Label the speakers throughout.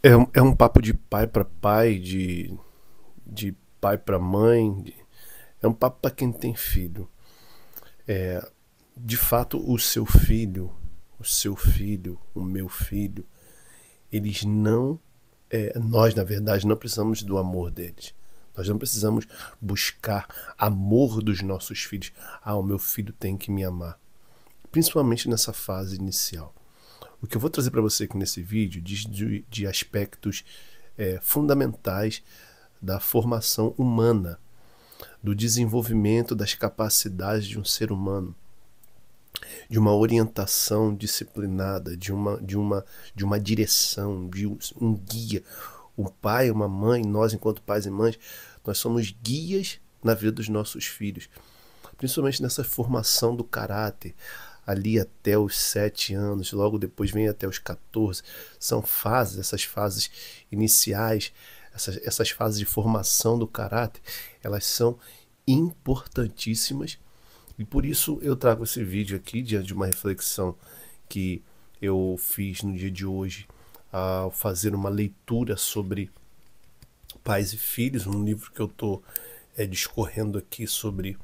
Speaker 1: É um papo de pai para pai, de pai para mãe. É um papo para quem tem filho. De fato, o meu filho, eles não. Nós, na verdade, não precisamos do amor deles. Nós não precisamos buscar amor dos nossos filhos. Ah, o meu filho tem que me amar. Principalmente nessa fase inicial. O que eu vou trazer para você aqui nesse vídeo diz de aspectos fundamentais da formação humana, do desenvolvimento das capacidades de um ser humano, de uma orientação disciplinada, de uma direção, de um guia. Um pai, uma mãe, nós enquanto pais e mães, nós somos guias na vida dos nossos filhos, principalmente nessa formação do caráter, ali até os 7 anos, logo depois vem até os 14. São fases, essas fases iniciais, essas fases de formação do caráter, elas são importantíssimas e por isso eu trago esse vídeo aqui diante de uma reflexão que eu fiz no dia de hoje ao fazer uma leitura sobre Pais e Filhos, um livro que eu estou discorrendo aqui sobre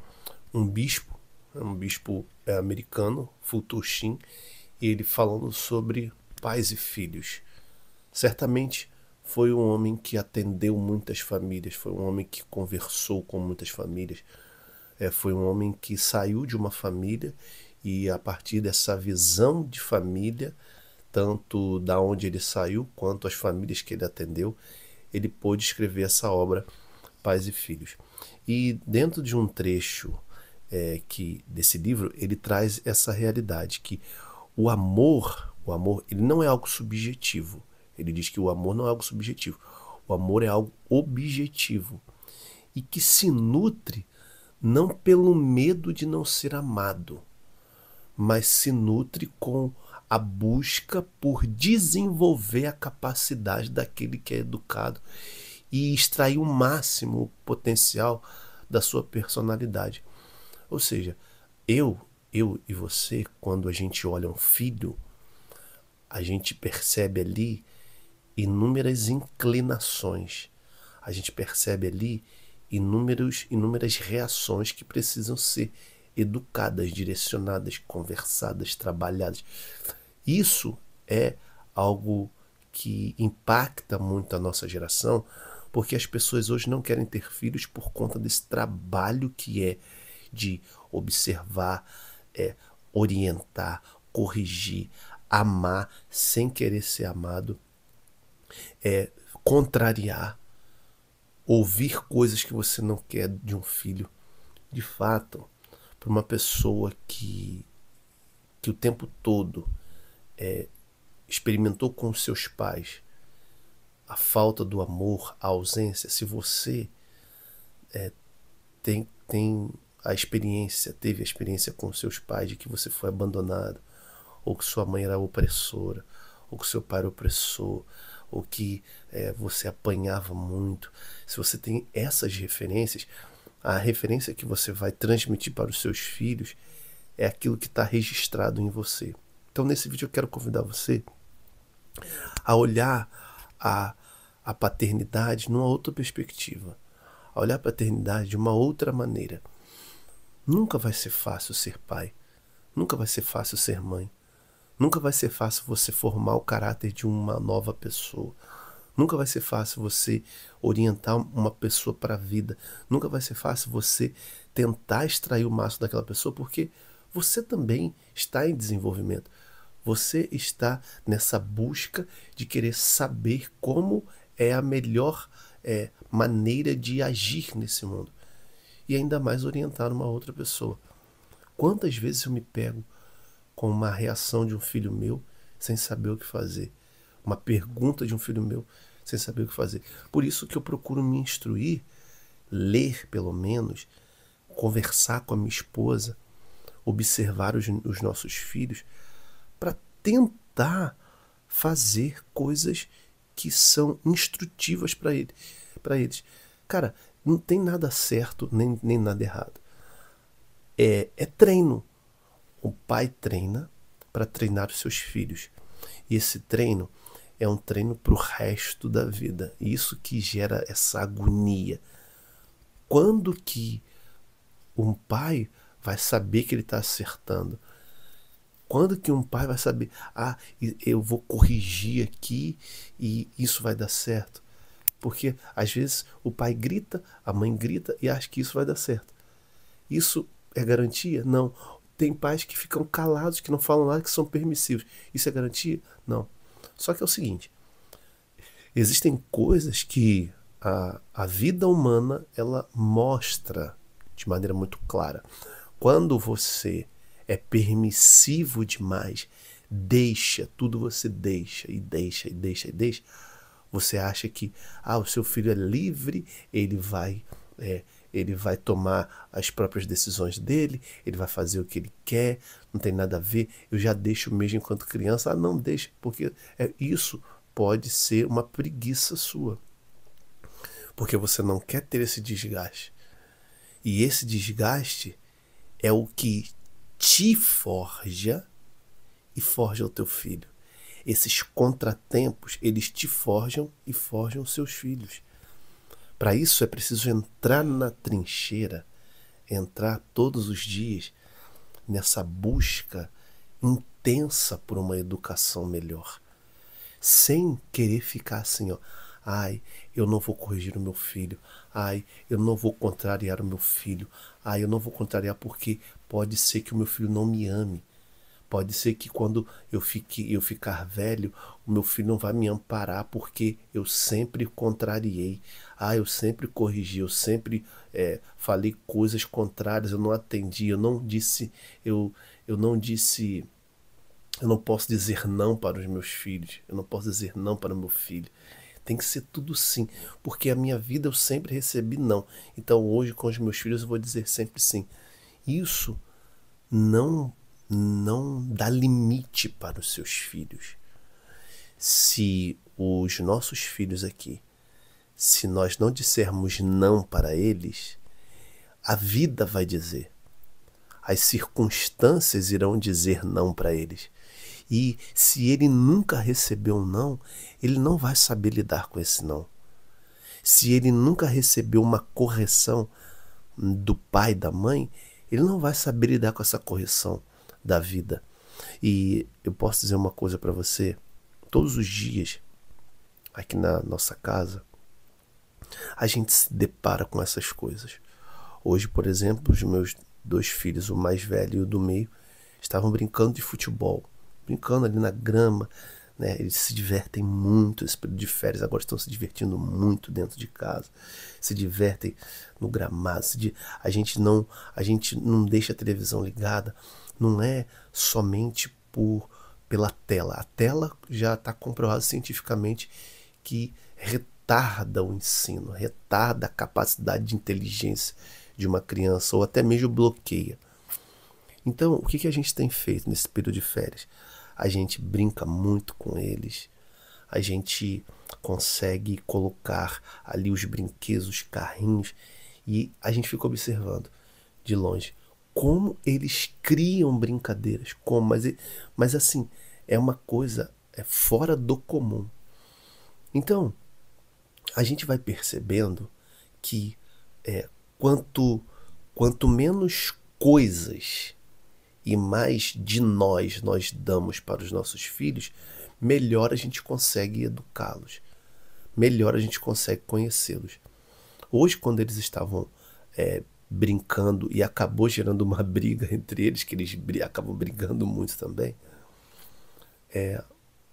Speaker 1: um bispo americano, Fulton Sheen, e ele falando sobre pais e filhos. Certamente foi um homem que atendeu muitas famílias, foi um homem que conversou com muitas famílias, foi um homem que saiu de uma família e a partir dessa visão de família, tanto da onde ele saiu quanto as famílias que ele atendeu, ele pôde escrever essa obra Pais e Filhos. E dentro de um trecho que desse livro, ele traz essa realidade que o amor, ele não é algo subjetivo. Ele diz que o amor não é algo subjetivo. O amor é algo objetivo e que se nutre não pelo medo de não ser amado, mas se nutre com a busca por desenvolver a capacidade daquele que é educado e extrair o máximo potencial da sua personalidade. Ou seja, eu e você, quando a gente olha um filho, a gente percebe ali inúmeras inclinações, a gente percebe ali inúmeras reações que precisam ser educadas, direcionadas, conversadas, trabalhadas. Isso é algo que impacta muito a nossa geração, porque as pessoas hoje não querem ter filhos por conta desse trabalho que é de observar, orientar, corrigir, amar sem querer ser amado, contrariar, ouvir coisas que você não quer de um filho. De fato, para uma pessoa que o tempo todo experimentou com os seus pais a falta do amor, a ausência, se você tem teve a experiência com seus pais de que você foi abandonado, ou que sua mãe era opressora, ou que seu pai era opressor, ou que você apanhava muito. Se você tem essas referências, a referência que você vai transmitir para os seus filhos é aquilo que está registrado em você. Então, nesse vídeo eu quero convidar você a olhar a paternidade numa outra perspectiva, a olhar a paternidade de uma outra maneira. Nunca vai ser fácil ser pai, nunca vai ser fácil ser mãe, nunca vai ser fácil você formar o caráter de uma nova pessoa, nunca vai ser fácil você orientar uma pessoa para a vida, nunca vai ser fácil você tentar extrair o máximo daquela pessoa, porque você também está em desenvolvimento. Você está nessa busca de querer saber como é a melhor maneira de agir nesse mundo. E ainda mais orientar uma outra pessoa. Quantas vezes eu me pego com uma reação de um filho meu sem saber o que fazer? Uma pergunta de um filho meu sem saber o que fazer. Por isso que eu procuro me instruir, ler pelo menos, conversar com a minha esposa, observar os nossos filhos, para tentar fazer coisas que são instrutivas para eles. Cara, não tem nada certo nem nada errado. É treino. O pai treina para treinar os seus filhos. E esse treino é um treino para o resto da vida. Isso que gera essa agonia. Quando que um pai vai saber que ele está acertando? Quando que um pai vai saber, eu vou corrigir aqui e isso vai dar certo? Porque às vezes o pai grita, a mãe grita e acha que isso vai dar certo. Isso é garantia? Não. Tem pais que ficam calados, que não falam nada, que são permissivos. Isso é garantia? Não. Só que é o seguinte, existem coisas que a vida humana ela mostra de maneira muito clara. Quando você é permissivo demais, tudo você deixa e deixa e deixa e deixa, você acha que o seu filho é livre, ele vai tomar as próprias decisões dele, ele vai fazer o que ele quer, não tem nada a ver, eu já deixo mesmo enquanto criança. Não deixa, porque isso pode ser uma preguiça sua, porque você não quer ter esse desgaste. E esse desgaste é o que te forja e forja o teu filho. Esses contratempos, eles te forjam e forjam seus filhos. Para isso é preciso entrar na trincheira, entrar todos os dias nessa busca intensa por uma educação melhor. Sem querer ficar assim, eu não vou corrigir o meu filho. Eu não vou contrariar o meu filho. Eu não vou contrariar porque pode ser que o meu filho não me ame. Pode ser que quando eu ficar velho, o meu filho não vai me amparar porque eu sempre contrariei. Eu sempre corrigi, eu sempre falei coisas contrárias, eu não atendi, eu não disse, eu não disse, eu não posso dizer não para os meus filhos, eu não posso dizer não para o meu filho. Tem que ser tudo sim, porque a minha vida eu sempre recebi não. Então hoje com os meus filhos eu vou dizer sempre sim. Isso não dá limite para os seus filhos. Se os nossos filhos aqui, se nós não dissermos não para eles, a vida vai dizer. As circunstâncias irão dizer não para eles. E se ele nunca recebeu um não, ele não vai saber lidar com esse não. Se ele nunca recebeu uma correção do pai, da mãe, ele não vai saber lidar com essa correção da vida. E eu posso dizer uma coisa para você, todos os dias aqui na nossa casa a gente se depara com essas coisas. Hoje, por exemplo, os meus 2 filhos, o mais velho e o do meio, estavam brincando de futebol, brincando ali na grama, né? Eles se divertem muito esse período de férias, agora estão se divertindo muito dentro de casa, se divertem no gramado, a gente não deixa a televisão ligada, não é somente pela tela. A tela já está comprovado cientificamente que retarda o ensino, retarda a capacidade de inteligência de uma criança, ou até mesmo bloqueia. Então, o que a gente tem feito nesse período de férias? A gente brinca muito com eles, a gente consegue colocar ali os brinquedos, os carrinhos, e a gente fica observando de longe como eles criam brincadeiras, mas assim, é uma coisa fora do comum. Então, a gente vai percebendo que quanto menos coisas e mais de nós damos para os nossos filhos, melhor a gente consegue educá-los, melhor a gente consegue conhecê-los. Hoje, quando eles estavam brincando e acabou gerando uma briga entre eles, que eles acabam brigando muito também,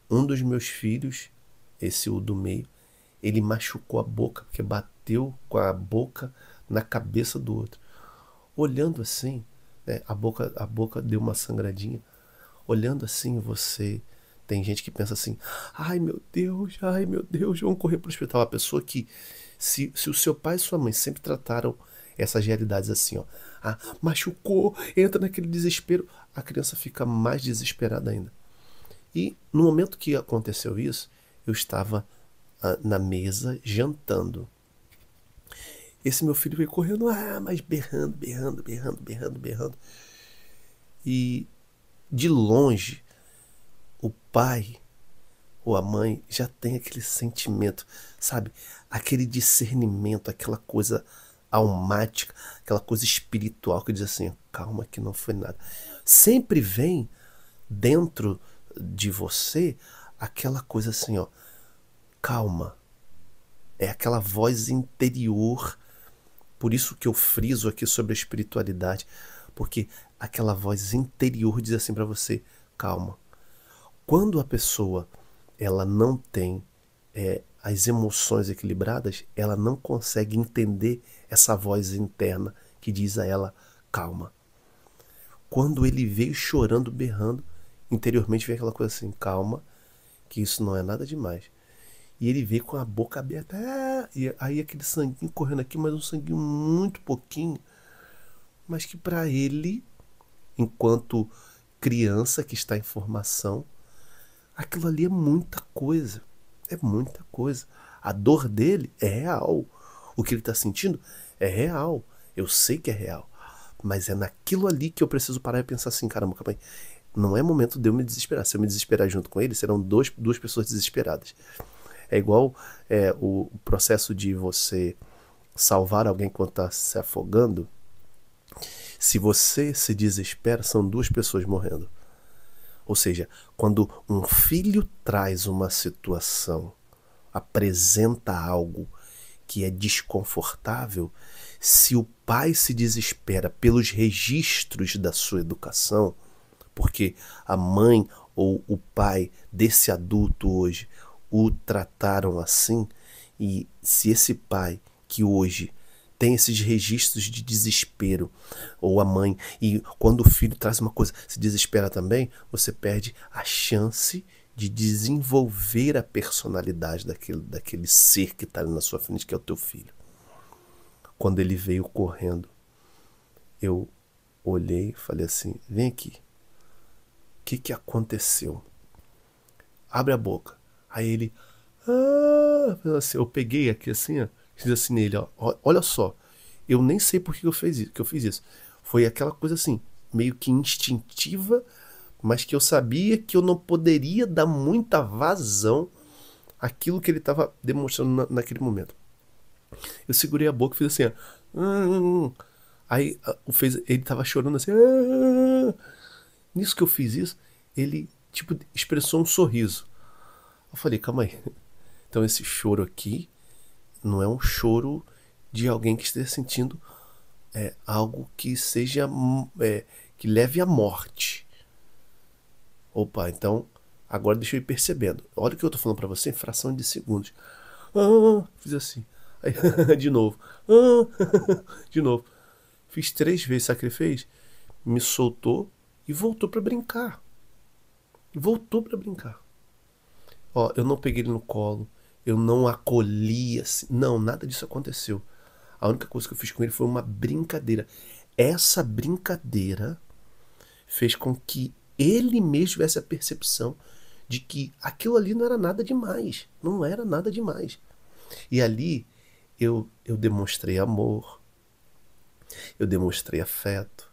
Speaker 1: um dos meus filhos, o do meio, ele machucou a boca, porque bateu com a boca na cabeça do outro. Olhando assim, a boca deu uma sangradinha. Olhando assim, tem gente que pensa assim, ai meu Deus, vamos correr para o hospital. A pessoa que, se o seu pai e sua mãe sempre trataram essas realidades assim, machucou, entra naquele desespero, a criança fica mais desesperada ainda. E no momento que aconteceu isso, eu estava na mesa jantando. Esse meu filho veio correndo, mas berrando. E de longe, o pai ou a mãe já tem aquele sentimento, sabe? Aquele discernimento, aquela coisa almática, aquela coisa espiritual que diz assim, calma que não foi nada. Sempre vem dentro de você aquela coisa assim, ó, calma. É aquela voz interior. Por isso que eu friso aqui sobre a espiritualidade, porque aquela voz interior diz assim para você, calma. Quando a pessoa ela não tem as emoções equilibradas, ela não consegue entender essa voz interna que diz a ela, calma. Quando ele veio chorando, berrando, interiormente vem aquela coisa assim, calma, que isso não é nada demais. E ele veio com a boca aberta, e aí aquele sanguinho correndo aqui, mas um sanguinho muito pouquinho, mas que para ele, enquanto criança que está em formação, aquilo ali é muita coisa. É muita coisa. A dor dele é real. O que ele está sentindo é real. Eu sei que é real. Mas é naquilo ali que eu preciso parar e pensar assim, caramba, calma aí. Não é momento de eu me desesperar. Se eu me desesperar junto com ele, serão duas pessoas desesperadas. É igual o processo de você salvar alguém quando está se afogando. Se você se desespera, são duas pessoas morrendo. Ou seja, quando um filho traz uma situação, apresenta algo que é desconfortável, se o pai se desespera pelos registros da sua educação, porque a mãe ou o pai desse adulto hoje o trataram assim, e se esse pai que hoje tem esses registros de desespero, ou a mãe, e quando o filho traz uma coisa, se desespera também, você perde a chance de desenvolver a personalidade daquele ser que está ali na sua frente, que é o teu filho. Quando ele veio correndo, eu olhei e falei assim, vem aqui, o que aconteceu? Abre a boca. Aí ele, assim, eu peguei aqui assim, ó, fiz assim nele, ó, olha só, eu nem sei por que eu fiz isso. Foi aquela coisa assim, meio que instintiva, mas que eu sabia que eu não poderia dar muita vazão àquilo que ele estava demonstrando naquele momento. Eu segurei a boca e fiz assim, ó, aí ele estava chorando assim, nisso que eu fiz isso, ele tipo expressou um sorriso. Eu falei, calma aí. Então esse choro aqui não é um choro de alguém que esteja sentindo algo que seja que leve à morte. Opa, então agora deixa eu ir percebendo. Olha o que eu tô falando pra você em fração de segundos. Fiz assim. Aí, de novo. De novo. Fiz 3 vezes, sabe o que ele fez? Me soltou e voltou pra brincar. Voltou pra brincar. Ó, eu não peguei ele no colo, eu não acolhi assim. Não, nada disso aconteceu. A única coisa que eu fiz com ele foi uma brincadeira. Essa brincadeira fez com que ele mesmo tivesse a percepção de que aquilo ali não era nada demais. Não era nada demais. E ali eu demonstrei amor, eu demonstrei afeto,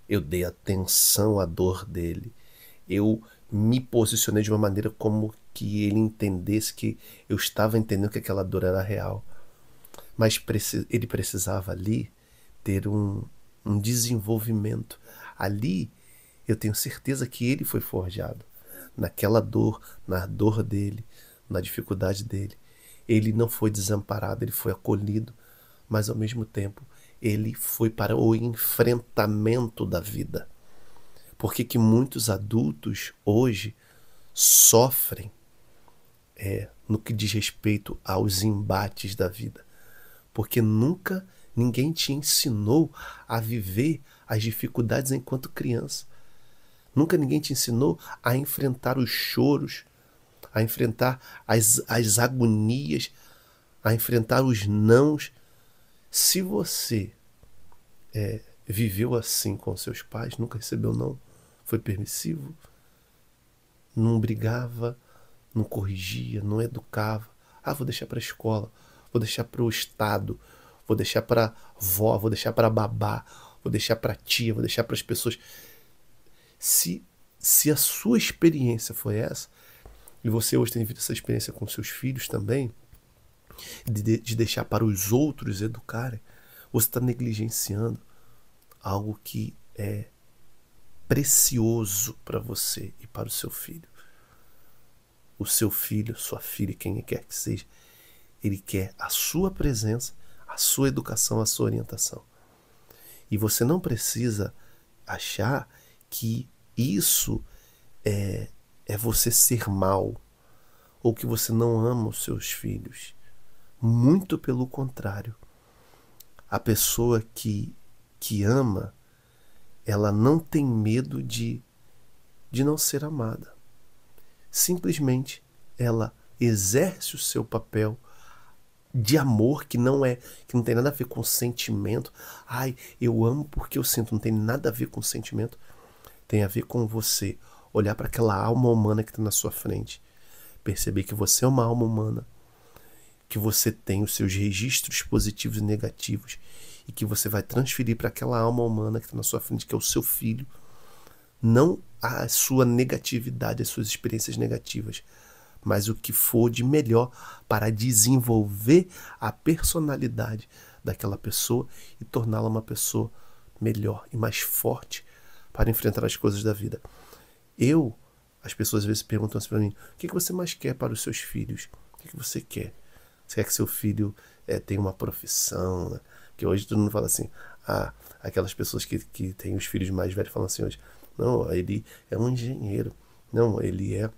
Speaker 1: eu dei atenção à dor dele, eu me posicionei de uma maneira como que ele entendesse que eu estava entendendo que aquela dor era real. Mas ele precisava ali ter um desenvolvimento. Ali eu tenho certeza que ele foi forjado. Naquela dor, na dor dele, na dificuldade dele. Ele não foi desamparado, ele foi acolhido, mas ao mesmo tempo ele foi para o enfrentamento da vida. Por que muitos adultos hoje sofrem no que diz respeito aos embates da vida? Porque nunca ninguém te ensinou a viver as dificuldades enquanto criança. Nunca ninguém te ensinou a enfrentar os choros, a enfrentar as agonias, a enfrentar os nãos. Se você viveu assim com seus pais, nunca recebeu não, foi permissivo, não brigava, não corrigia, não educava. Vou deixar para a escola, vou deixar para o Estado, vou deixar para vó, vou deixar para babá, vou deixar para tia, vou deixar para as pessoas. Se a sua experiência foi essa, e você hoje tem vivido essa experiência com seus filhos também, de deixar para os outros educarem, você está negligenciando algo que é precioso para você e para o seu filho. O seu filho, sua filha, quem quer que seja, ele quer a sua presença, a sua educação, a sua orientação. E você não precisa achar que isso é você ser mal, ou que você não ama os seus filhos. Muito pelo contrário. A pessoa que ama, ela não tem medo de não ser amada. Simplesmente ela exerce o seu papel de amor, que não tem nada a ver com sentimento. Ai, eu amo porque eu sinto. Não tem nada a ver com sentimento. Tem a ver com você olhar para aquela alma humana que está na sua frente, perceber que você é uma alma humana, que você tem os seus registros positivos e negativos, e que você vai transferir para aquela alma humana que está na sua frente, que é o seu filho, não a sua negatividade, as suas experiências negativas, mas o que for de melhor para desenvolver a personalidade daquela pessoa e torná-la uma pessoa melhor e mais forte para enfrentar as coisas da vida. As pessoas às vezes perguntam assim para mim: o que você mais quer para os seus filhos? O que você quer? Você quer que seu filho tenha uma profissão, né? Que hoje todo mundo fala assim, aquelas pessoas que têm os filhos mais velhos falam assim hoje: não, ele é um engenheiro, não, ele é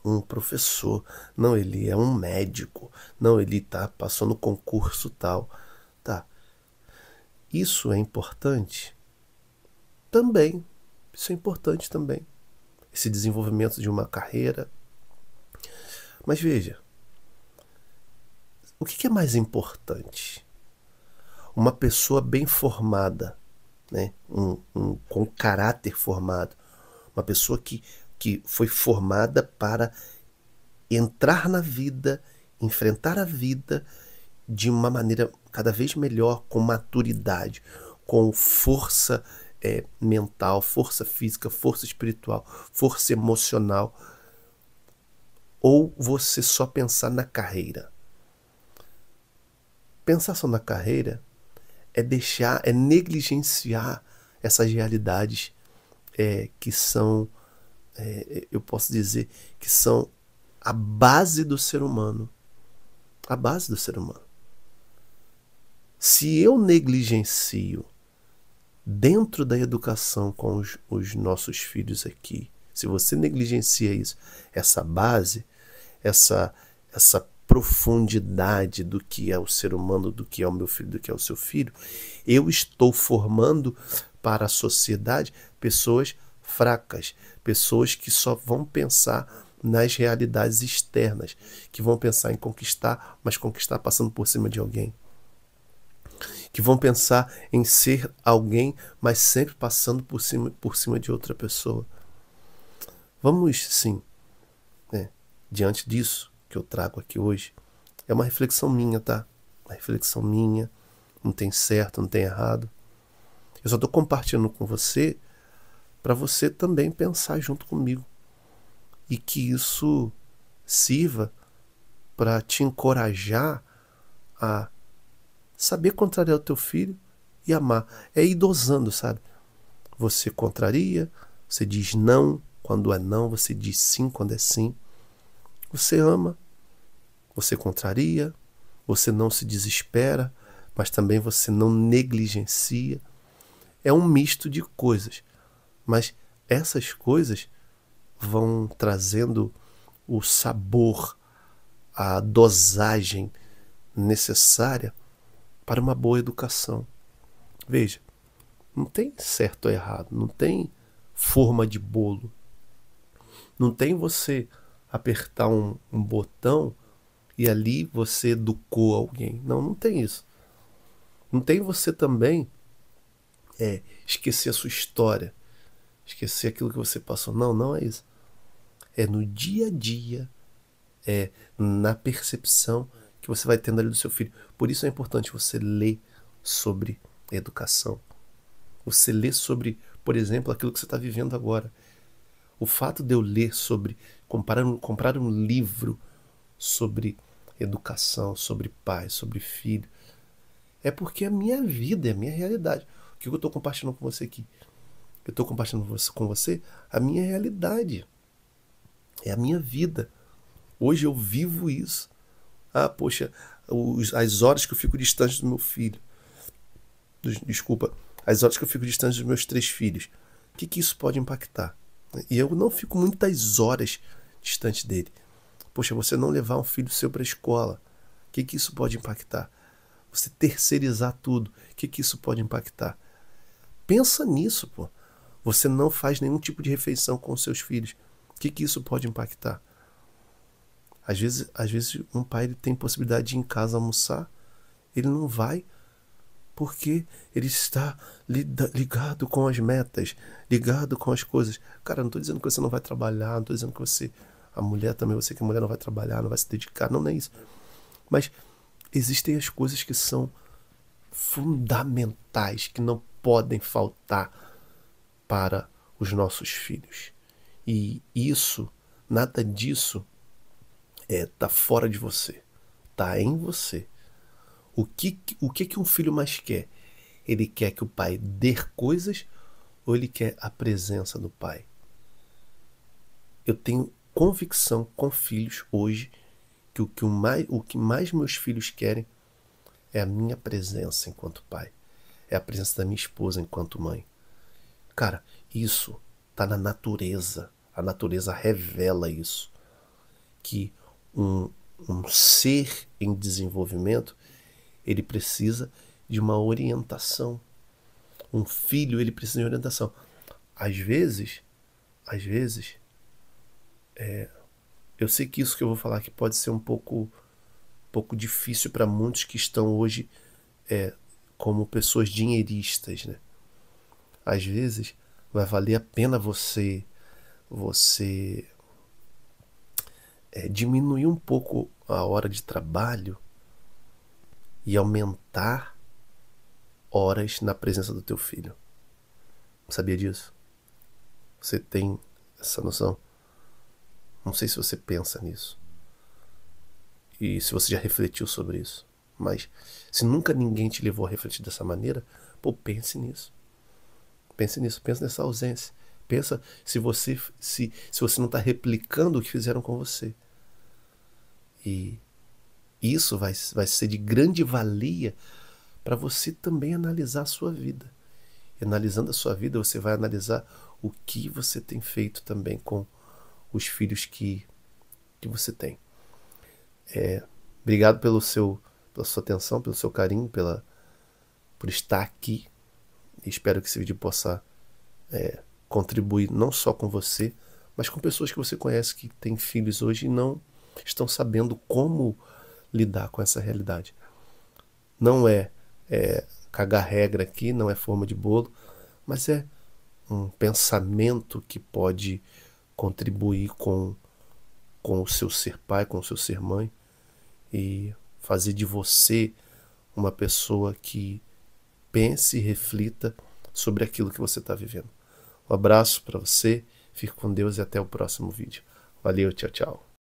Speaker 1: um professor, não, ele é um médico, não, ele passou no concurso tal. Tá. Isso é importante? Também. Isso é importante também. Esse desenvolvimento de uma carreira. Mas veja, o que é mais importante? Uma pessoa bem formada, né? Com caráter formado, uma pessoa que foi formada para entrar na vida, enfrentar a vida de uma maneira cada vez melhor, com maturidade, com força mental, força física, força espiritual, força emocional, ou você só pensar na carreira? Pensar só na carreira é negligenciar essas realidades que são, eu posso dizer, que são a base do ser humano. A base do ser humano. Se eu negligencio dentro da educação com os nossos filhos aqui, se você negligencia isso, essa base, essa profundidade do que é o ser humano, do que é o meu filho, do que é o seu filho, eu estou formando para a sociedade pessoas fracas, pessoas que só vão pensar nas realidades externas, que vão pensar em conquistar, mas conquistar passando por cima de alguém, que vão pensar em ser alguém, mas sempre passando por cima de outra pessoa. Vamos, sim, diante disso que eu trago aqui hoje, é uma reflexão minha, tá? Uma reflexão minha, não tem certo, não tem errado. Eu só estou compartilhando com você para você também pensar junto comigo, e que isso sirva para te encorajar a saber contrariar o teu filho e amar. É ir dosando, sabe? Você contraria, você diz não quando é não, você diz sim quando é sim. Você ama, você contraria, você não se desespera, mas também você não negligencia. É um misto de coisas, mas essas coisas vão trazendo o sabor, a dosagem necessária para uma boa educação. Veja, não tem certo ou errado, não tem forma de bolo, não tem você apertar um botão e ali você educou alguém. Não tem isso. Não tem você também esquecer a sua história, esquecer aquilo que você passou. Não é isso. É no dia a dia, na percepção que você vai tendo ali do seu filho. Por isso é importante você ler sobre educação. Você ler sobre, por exemplo, aquilo que você está vivendo agora. O fato de eu ler sobre comprar um livro sobre educação, sobre pai, sobre filho. É porque é a minha vida, é a minha realidade. O que eu estou compartilhando com você aqui? Eu estou compartilhando com você a minha realidade. É a minha vida. Hoje eu vivo isso. Ah, poxa, as horas que eu fico distante do meu filho. Desculpa, as horas que eu fico distante dos meus 3 filhos. O que isso pode impactar? E eu não fico muitas horas distante dele. Poxa, você não levar um filho seu para a escola. O que isso pode impactar? Você terceirizar tudo. O que isso pode impactar? Pensa nisso, pô. Você não faz nenhum tipo de refeição com os seus filhos. O que isso pode impactar? Às vezes um pai ele tem possibilidade de ir em casa almoçar, ele não vai porque ele está ligado com as metas, ligado com as coisas. Cara, não estou dizendo que você não vai trabalhar, não estou dizendo que você, a mulher também, você que a mulher não vai trabalhar, não vai se dedicar, não é isso. Mas existem as coisas que são fundamentais, que não podem faltar para os nossos filhos. E isso, nada disso tá fora de você, tá em você. O que um filho mais quer? Ele quer que o pai dê coisas ou ele quer a presença do pai? Eu tenho convicção com filhos hoje que o que mais meus filhos querem é a minha presença enquanto pai. É a presença da minha esposa enquanto mãe. Cara, isso tá na natureza. A natureza revela isso. Que um ser em desenvolvimento, ele precisa de uma orientação. Um filho, ele precisa de orientação. Às vezes, eu sei que isso que eu vou falar aqui pode ser um pouco difícil para muitos que estão hoje como pessoas dinheiristas, né? Às vezes vai valer a pena você diminuir um pouco a hora de trabalho e aumentar horas na presença do teu filho. Sabia disso? Você tem essa noção? Não sei se você pensa nisso. E se você já refletiu sobre isso. Mas se nunca ninguém te levou a refletir dessa maneira, pô, pense nisso. Pense nisso, pense nessa ausência. Pensa se você não está replicando o que fizeram com você. E isso vai ser de grande valia para você também analisar a sua vida. E analisando a sua vida, você vai analisar o que você tem feito também com os filhos que você tem. Obrigado pela sua atenção, pelo seu carinho, por estar aqui. E espero que esse vídeo possa contribuir não só com você, mas com pessoas que você conhece que têm filhos hoje e não estão sabendo como lidar com essa realidade. Não é cagar regra aqui, não é forma de bolo, mas é um pensamento que pode contribuir com o seu ser pai, com o seu ser mãe e fazer de você uma pessoa que pense e reflita sobre aquilo que você está vivendo. Um abraço para você, fique com Deus e até o próximo vídeo. Valeu, tchau, tchau.